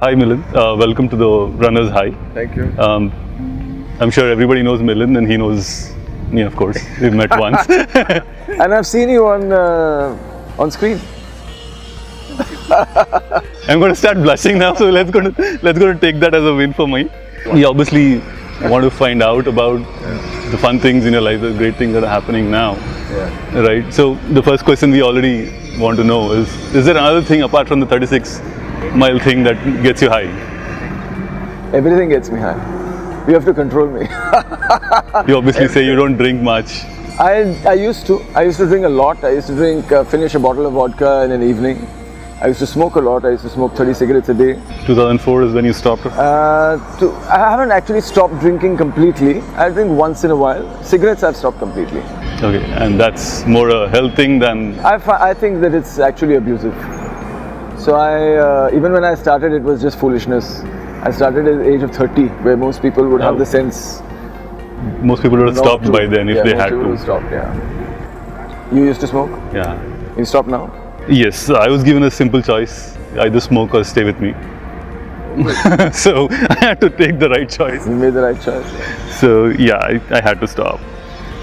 Hi Milind, welcome to the Runner's High. Thank you. I'm sure everybody knows Milind and he knows me, of course. We've met once. And I've seen you on screen. I'm going to start blushing now, so let's go to take that as a win for me. We obviously want to find out about the fun things in your life, the great things that are happening now. Yeah. Right? So the first question we already want to know is there another thing apart from the 36-mile thing that gets you high? Everything gets me high. You have to control me. You obviously say you don't drink much. I used to drink a lot. I used to finish a bottle of vodka in an evening. I used to smoke a lot. I used to smoke 30 cigarettes a day. 2004 is when you stopped? I haven't actually stopped drinking completely. I drink once in a while. Cigarettes I've stopped completely. Okay, and that's more a health thing than... I think that it's actually abusive. So even when I started, it was just foolishness. I started at the age of 30, where most people would have the sense. Most people would have stopped by then if they had to. Most people would have stopped, yeah. You used to smoke? Yeah. You stop now? Yes, I was given a simple choice. Either smoke or stay with me. So I had to take the right choice. You made the right choice. So yeah, I had to stop.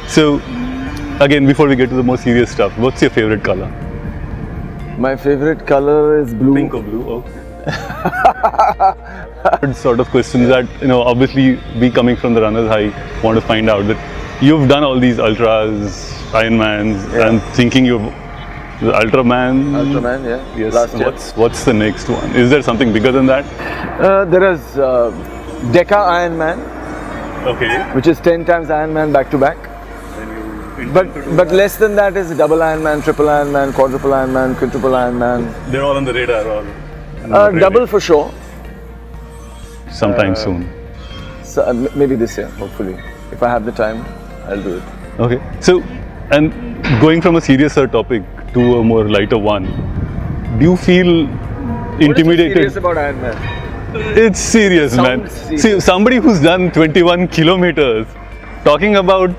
So again, before we get to the more serious stuff, what's your favorite color? My favorite color is blue. Pink or blue? Okay. Sort of questions that, obviously we coming from the Runner's High want to find out that you've done all these ultras, Ironmans, and thinking you've the Ultraman. Ultraman, yeah. Yes. Last year. What's the next one? Is there something bigger than that? There is Deca Ironman. Okay. Which is 10 times Ironman back to back. But less than that is double Ironman, triple Ironman, quadruple Ironman, quintuple Ironman. They're all on the radar. Double for sure. Sometime soon. So maybe this year, hopefully. If I have the time, I'll do it. Okay. So, and going from a seriouser topic to a more lighter one, do you feel intimidated? What is so serious about Ironman? It's serious, man. Serious. See, somebody who's done 21 kilometers talking about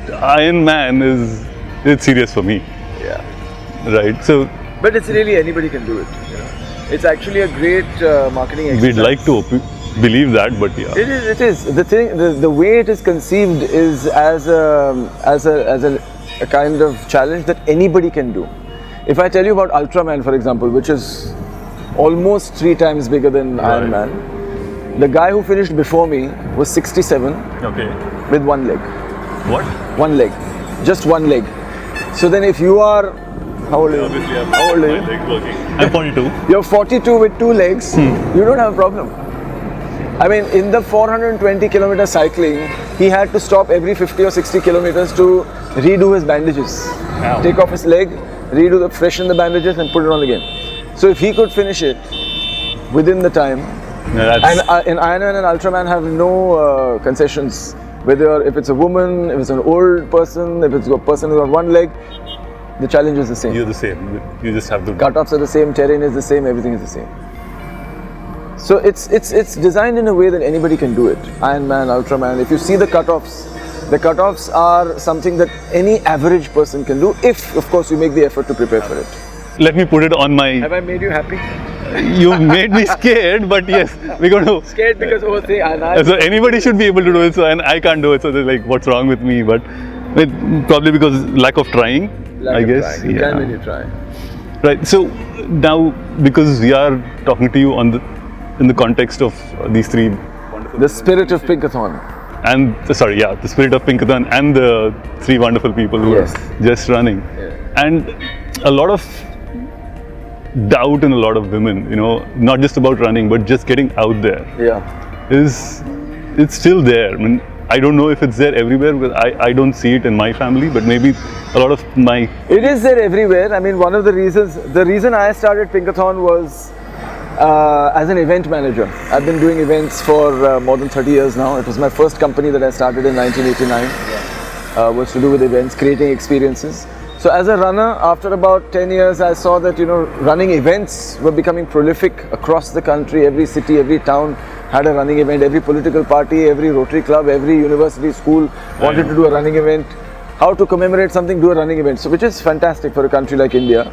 Ironman it's serious for me. Yeah. Right. So. But it's really anybody can do it. It's actually a great marketing exercise. We'd like to believe that, but yeah. It is. The way it is conceived is as a kind of challenge that anybody can do. If I tell you about Ultraman, for example, which is almost 3 times bigger than Ironman, the guy who finished before me was 67 with one leg. What? One leg. Just one leg. So then if you are... How old are you? Obviously, How old are you? my legs working. I'm 42. You're 42 with 2 legs. You don't have a problem. I mean, in the 420 kilometer cycling, he had to stop every 50 or 60 kilometers to redo his bandages. Wow. Take off his leg, freshen the bandages and put it on again. So if he could finish it within the time, and in Ironman and Ultraman have no concessions. If it's a woman, if it's an old person, if it's a person who's got one leg, the challenge is the same. You're the same. You just have to... Cutoffs are the same, terrain is the same, everything is the same. So it's designed in a way that anybody can do it. Ironman, Ultraman. If you see the cutoffs are something that any average person can do if, of course, you make the effort to prepare for it. Let me put it on my... Have I made you happy? You made me scared, but yes, we're going to... Scared because So anybody should be able to do it, and I can't do it, so they're like, what's wrong with me? But probably because lack of trying, I guess. You can when you try. Right, so now, because we are talking to you in the context of these 3 wonderful... The spirit of Pinkathon. And, the spirit of Pinkathon and the 3 wonderful people who are just running. Yeah. And a lot of doubt in a lot of women, not just about running, but just getting out there. Yeah. It's still there. I mean, I don't know if it's there everywhere, because I don't see it in my family, but maybe a lot of my... It is there everywhere. I mean, the reason I started Pinkathon was as an event manager. I've been doing events for more than 30 years now. It was my first company that I started in 1989. Was to do with events, creating experiences. So as a runner, after about 10 years, I saw that, running events were becoming prolific across the country. Every city, every town had a running event. Every political party, every Rotary Club, every university, school wanted to do a running event. How to commemorate something, do a running event. So which is fantastic for a country like India.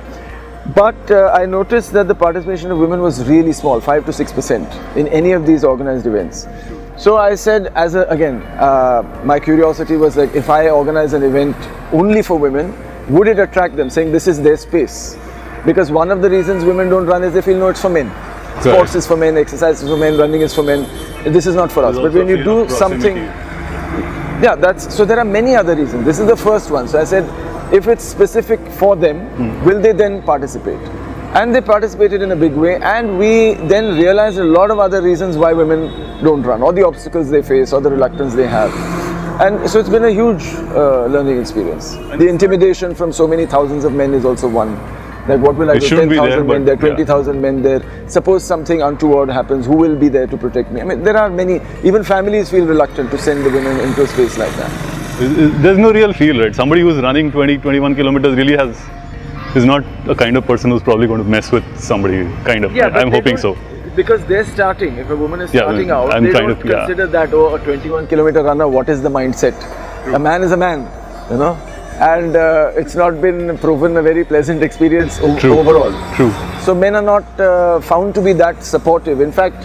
But I noticed that the participation of women was really small, 5 to 6% in any of these organized events. So I said, my curiosity was like, if I organize an event only for women, would it attract them, saying this is their space? Because one of the reasons women don't run is they feel, no, it's for men. Sports is for men, exercise is for men, running is for men. This is not for us. But when you do something, so there are many other reasons. This is the first one. So I said, if it's specific for them, will they then participate? And they participated in a big way, and we then realized a lot of other reasons why women don't run, or the obstacles they face, or the reluctance they have. And so it's been a huge learning experience. The intimidation from so many thousands of men is also one. Like, what will I do? 10,000 men there, 20,000 men there. Suppose something untoward happens, who will be there to protect me? I mean, there are many, even families feel reluctant to send the women into a space like that. There's no real feel, right? Somebody who's running 21 kilometers really is not a kind of person who's probably going to mess with somebody, kind of. I'm hoping so. Because they're starting, if a woman is starting out, they don't consider that, a 21 kilometer runner, what is the mindset? True. A man is a man, you know? And it's not been proven a very pleasant experience overall. True. So men are not found to be that supportive. In fact,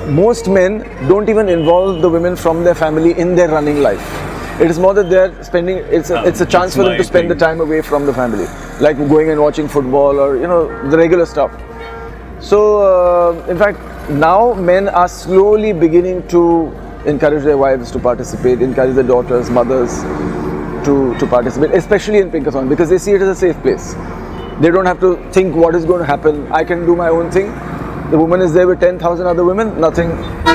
most men don't even involve the women from their family in their running life. It is more that they're spending, it's a chance for them to spend the time away from the family. Like going and watching football or, the regular stuff. So, in fact, now men are slowly beginning to encourage their wives to participate, encourage their daughters, mothers to participate, especially in Pinkathon, because they see it as a safe place. They don't have to think what is going to happen. I can do my own thing. The woman is there with 10,000 other women, nothing,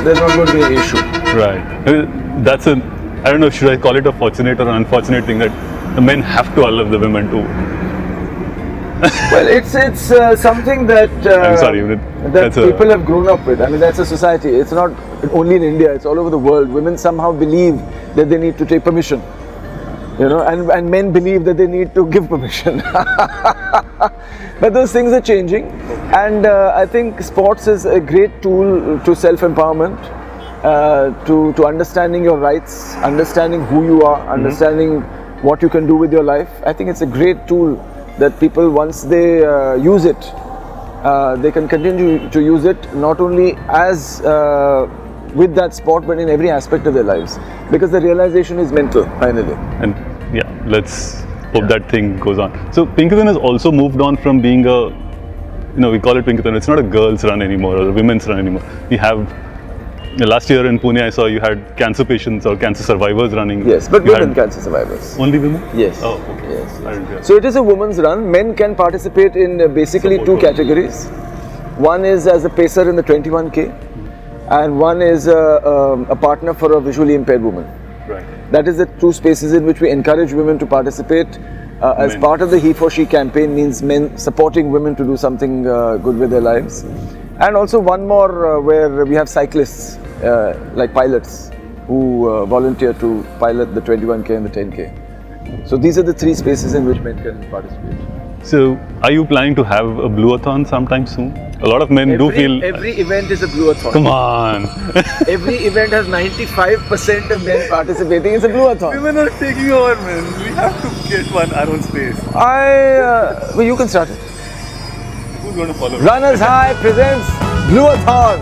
there's not going to be an issue. Right. That's I don't know, should I call it a fortunate or unfortunate thing that the men have to love the women too? Well, it's something that I'm sorry, that people have grown up with. I mean, that's a society. It's not only in India, it's all over the world. Women somehow believe that they need to take permission, and men believe that they need to give permission. But those things are changing, and I think sports is a great tool to self-empowerment, to understanding your rights, understanding who you are, understanding what you can do with your life. I think it's a great tool that people, once they use it, they can continue to use it not only as with that sport, but in every aspect of their lives, because the realization is mental finally. And let's hope that thing goes on. So Pinkathon has also moved on from being we call it Pinkathon. It's not a girls' run anymore or a women's run anymore. We have last year in Pune, I saw you had cancer patients or cancer survivors running. Yes, but women cancer survivors. Only women? Yes. Oh, okay. Yes. So it is a women's run. Men can participate in basically two categories. One is as a pacer in the 21K, and one is a partner for a visually impaired woman. Right. That is the two spaces in which we encourage women to participate. As part of the He for She campaign, means men supporting women to do something good with their lives. And also one more where we have cyclists, like pilots, who volunteer to pilot the 21K and the 10K. So these are the three spaces in which men can participate. So are you planning to have a blueathon sometime soon? A lot of men do feel... Every event is a blueathon. Come on! Every event has 95% of men participating. It's a blueathon. Women are taking over, man. We have to get our own space. Well, you can start it. Who's going to follow? Runners High presents Blueathon.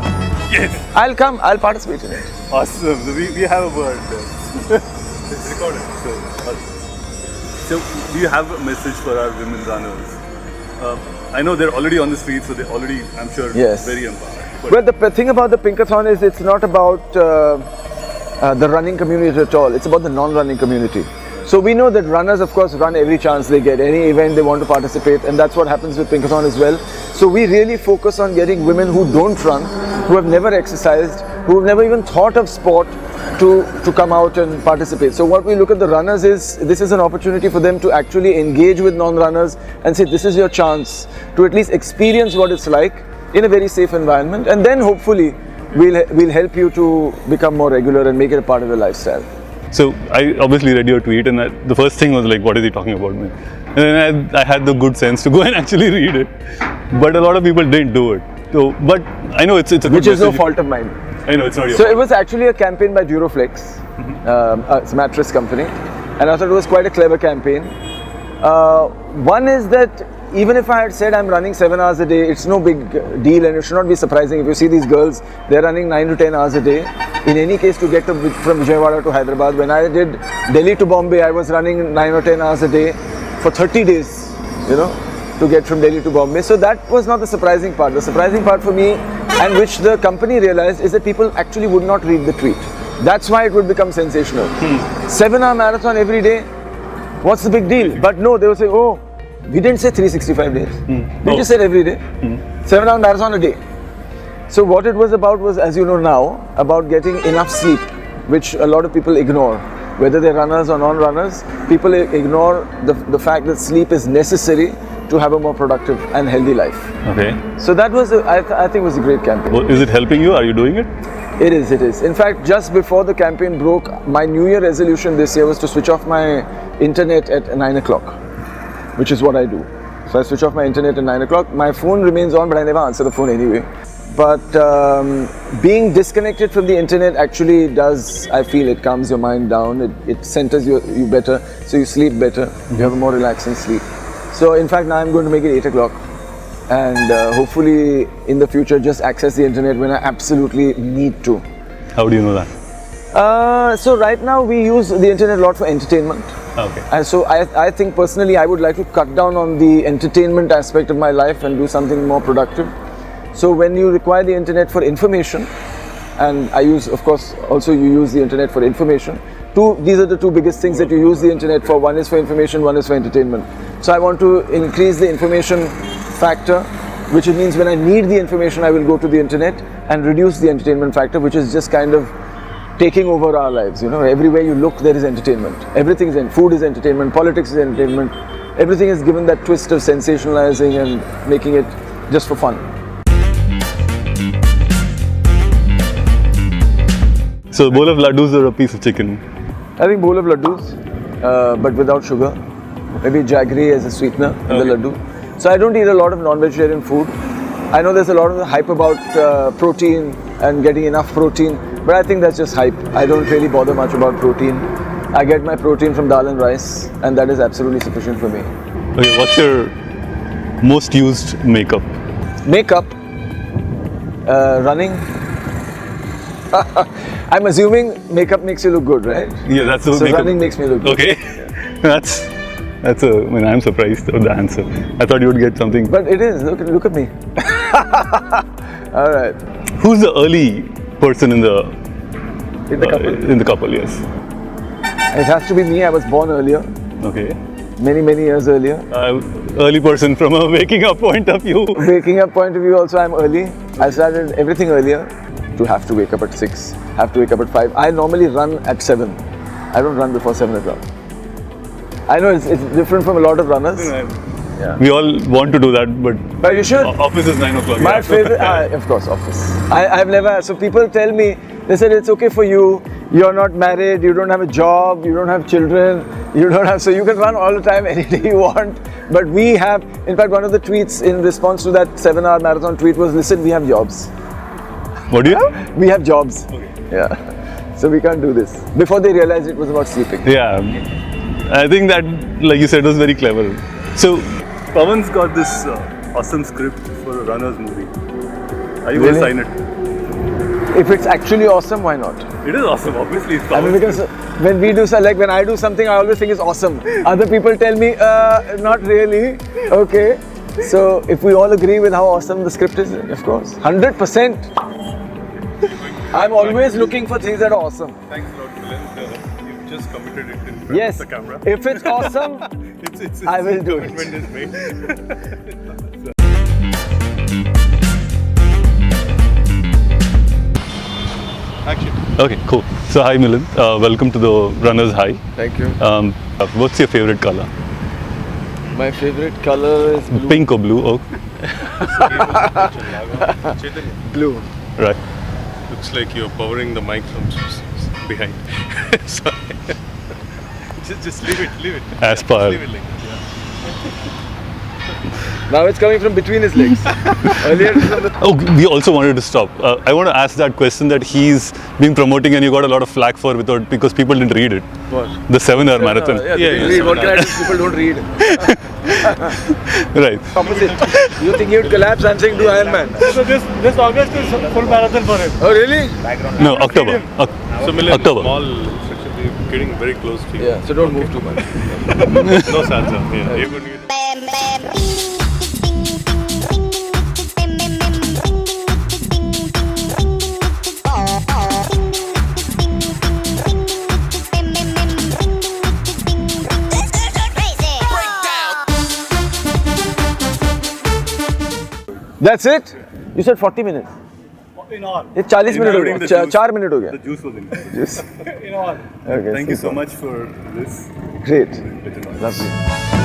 Yes! I'll come. I'll participate in it. Awesome. We have a word there. It's recorded. So, do you have a message for our women runners? I know they're already on the streets, so they're already, I'm sure, very empowered. Well, the thing about the Pinkathon is it's not about the running community at all. It's about the non-running community. So we know that runners, of course, run every chance they get, any event they want to participate, and that's what happens with Pinkathon as well. So we really focus on getting women who don't run, who have never exercised, who have never even thought of sport, to come out and participate. So what we look at the runners is, this is an opportunity for them to actually engage with non-runners and say, this is your chance to at least experience what it's like in a very safe environment, and then hopefully we'll help you to become more regular and make it a part of your lifestyle. So I obviously read your tweet, and the first thing was like, what is he talking about, man? And then I had the good sense to go and actually read it, but a lot of people didn't do it. So, but I know it's a good which is no message. fault of mine. I know it's not your So fault. it was actually a campaign by Duroflex, it's a mattress company, and I thought it was quite a clever campaign. One is that even if I had said I'm running 7 hours a day, it's no big deal, and it should not be surprising. If you see these girls, they're running 9 to 10 hours a day. In any case, to get from Vijayawada to Hyderabad, when I did Delhi to Bombay, I was running 9 or 10 hours a day for 30 days, to get from Delhi to Bombay. So that was not the surprising part. The surprising part for me, and which the company realized, is that people actually would not read the tweet. That's why it would become sensational. 7-hour marathon every day, what's the big deal? But no, they would say, oh, we didn't say 365 days. We just said every day. 7-hour marathon a day. So what it was about was, as you know now, about getting enough sleep, which a lot of people ignore. Whether they're runners or non-runners, people ignore the fact that sleep is necessary to have a more productive and healthy life. Okay. So that was, I think, was a great campaign. Well, is it helping you? Are you doing it? It is, it is. In fact, just before the campaign broke, my New Year resolution this year was to switch off my internet at 9 o'clock, which is what I do. So I switch off my internet at 9 o'clock. My phone remains on, but I never answer the phone anyway. But being disconnected from the internet actually does, I feel, it calms your mind down. It centers you better, so you sleep better. You have a more relaxing sleep. So in fact, now I'm going to make it 8 o'clock. And hopefully in the future just access the internet when I absolutely need to. How do you know that? So right now we use the internet a lot for entertainment. Okay. And so I think personally I would like to cut down on the entertainment aspect of my life and do something more productive. So when you require the internet for information, and I use, of course, also you use the internet for information. These are the two biggest things that you use the internet for. One is for information, one is for entertainment. So I want to increase the information factor, which means when I need the information, I will go to the internet, and reduce the entertainment factor, which is just kind of taking over our lives. Everywhere you look, there is entertainment. Everything is food is entertainment, politics is entertainment. Everything is given that twist of sensationalizing and making it just for fun. So a bowl of laddus or a piece of chicken? I think bowl of laddus, but without sugar. Maybe jaggery as a sweetener in the laddu. So I don't eat a lot of non-vegetarian food. I know there's a lot of hype about protein and getting enough protein, but I think that's just hype. I don't really bother much about protein. I get my protein from dal and rice, and that is absolutely sufficient for me. Okay, what's your most used makeup? Makeup, running. I'm assuming makeup makes you look good, right? Yeah, that's the so makeup. Running makes me look good. Okay, I'm surprised of the answer. I thought you would get something. But it is. Look at me. All right. Who's the early person in the couple? In the couple, yes. It has to be me. I was born earlier. Okay. Many years earlier. Early person from a waking up point of view. Waking up point of view also, I'm early. I started everything earlier. To have to wake up at 6, have to wake up at 5. I normally run at 7. I don't run before 7 o'clock. I know it's different from a lot of runners. Yeah. We all want to do that, but you should. Office is 9 o'clock. My favorite, of course, office. I've never, so people tell me, they said it's okay for you, you're not married, you don't have a job, you don't have children, so you can run all the time any day you want. But we have, in fact, one of the tweets in response to that 7-hour marathon tweet was, listen, we have jobs. What do you have? We have jobs. Okay. Yeah. So we can't do this. Before they realized it was about sleeping. Yeah. I think that, like you said, was very clever. So, Pavan's got this awesome script for a runner's movie. Are you going to sign it? If it's actually awesome, why not? It is awesome, obviously. It's I mean, because when when I do something, I always think it's awesome. Other people tell me, not really. Okay. So if we all agree with how awesome the script is, of course, 100%. I'm always looking for things that are awesome. Thanks a lot, Milind. You've just committed it in front of the camera. If it's awesome, I will do it. Commitment is made. Action. Okay, cool. So hi Milind, welcome to the Runner's High. Thank you. What's your favorite color? My favorite color is blue. Pink or blue? Oh. Chaitanya. Blue. Right. Looks like you're powering the mic from behind. Sorry. just leave it. As per. Leave it like that. Yeah. Now it's coming from between his legs. Earlier it was from the... Oh, we also wanted to stop. I want to ask that question that he's been promoting and you got a lot of flack for because people didn't read it. What? The 7-hour marathon. Yeah, they didn't read. What can I do? People don't read. Right. Opposite. You think he would collapse? I'm saying do Ironman. So this August is full marathon for him. Oh really? No, October. So Milind, October. small section, we're getting very close to you. Yeah. So don't move too much. No salsa. Yeah. You're going to That's it? You said 40 minutes. In all. ये 40 minute हो गया 4 minute हो गया The juice was in. Juice. In all. Okay, Thank you so much for this. Great. Lovely.